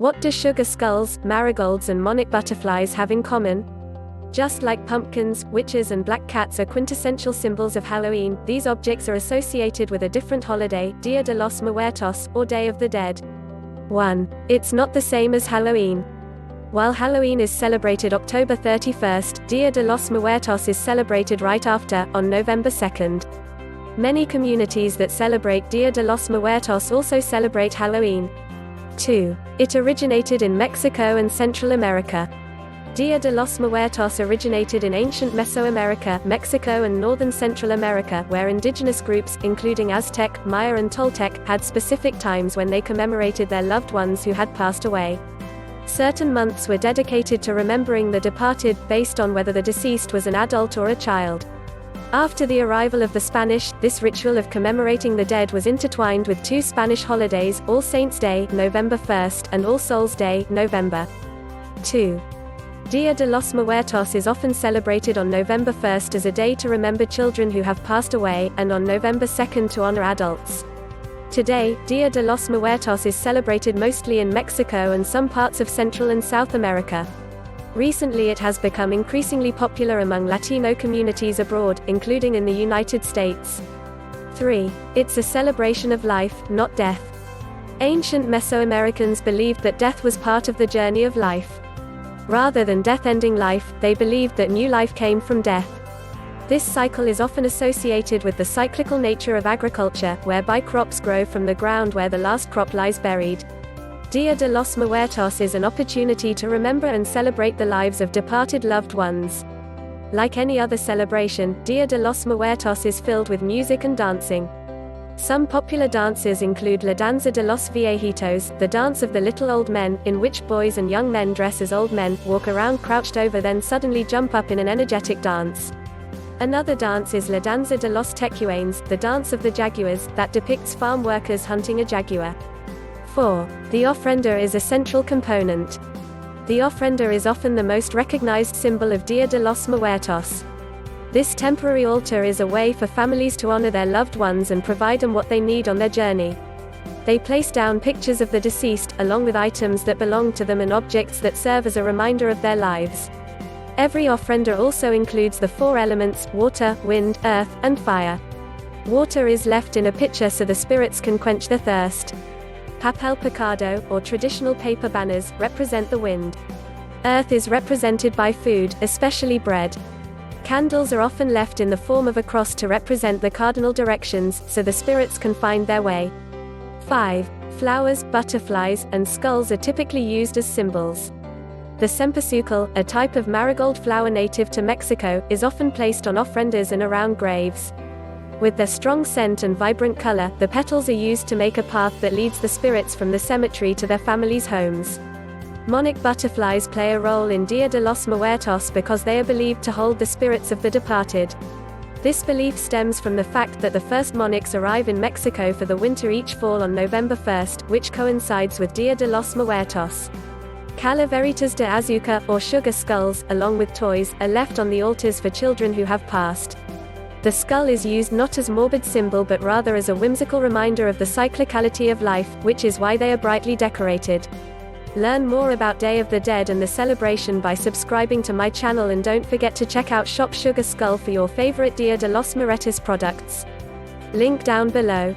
What do sugar skulls, marigolds and monarch butterflies have in common? Just like pumpkins, witches and black cats are quintessential symbols of Halloween, these objects are associated with a different holiday, Dia de los Muertos, or Day of the Dead. 1. It's not the same as Halloween. While Halloween is celebrated October 31st, Dia de los Muertos is celebrated right after, on November 2nd. Many communities that celebrate Dia de los Muertos also celebrate Halloween. 2. It originated in Mexico and Central America. Dia de los Muertos originated in ancient Mesoamerica, Mexico and northern Central America, where indigenous groups, including Aztec, Maya and Toltec, had specific times when they commemorated their loved ones who had passed away. Certain months were dedicated to remembering the departed, based on whether the deceased was an adult or a child. After the arrival of the Spanish, this ritual of commemorating the dead was intertwined with two Spanish holidays, All Saints' Day, November 1st, and All Souls' Day, November 2. Dia de los Muertos is often celebrated on November 1st as a day to remember children who have passed away, and on November 2nd to honor adults. Today, Dia de los Muertos is celebrated mostly in Mexico and some parts of Central and South America. Recently it has become increasingly popular among Latino communities abroad, including in the United States. 3. It's a celebration of life, not death. Ancient Mesoamericans believed that death was part of the journey of life. Rather than death ending life, they believed that new life came from death. This cycle is often associated with the cyclical nature of agriculture, whereby crops grow from the ground where the last crop lies buried. Dia de los Muertos is an opportunity to remember and celebrate the lives of departed loved ones. Like any other celebration, Dia de los Muertos is filled with music and dancing. Some popular dances include La Danza de los Viejitos, the dance of the little old men, in which boys and young men dress as old men, walk around crouched over then suddenly jump up in an energetic dance. Another dance is La Danza de los Tecuanes, the dance of the jaguars, that depicts farm workers hunting a jaguar. 4. The ofrenda is a central component. The ofrenda is often the most recognized symbol of Dia de los Muertos. This temporary altar is a way for families to honor their loved ones and provide them what they need on their journey. They place down pictures of the deceased, along with items that belong to them and objects that serve as a reminder of their lives. Every ofrenda also includes the four elements: water, wind, earth, and fire. Water is left in a pitcher so the spirits can quench their thirst. Papel picado, or traditional paper banners, represent the wind. Earth is represented by food, especially bread. Candles are often left in the form of a cross to represent the cardinal directions, so the spirits can find their way. 5. Flowers, butterflies, and skulls are typically used as symbols. The cempasúchil, a type of marigold flower native to Mexico, is often placed on ofrendas and around graves. With their strong scent and vibrant color, the petals are used to make a path that leads the spirits from the cemetery to their families' homes. Monarch butterflies play a role in Dia de los Muertos because they are believed to hold the spirits of the departed. This belief stems from the fact that the first monarchs arrive in Mexico for the winter each fall on November 1st, which coincides with Dia de los Muertos. Calaveritas de azúcar, or sugar skulls, along with toys, are left on the altars for children who have passed. The skull is used not as morbid symbol but rather as a whimsical reminder of the cyclicality of life, which is why they are brightly decorated. Learn more about Day of the Dead and the celebration by subscribing to my channel, and don't forget to check out Shop Sugar Skull for your favorite Dia de los Muertos products. Link down below.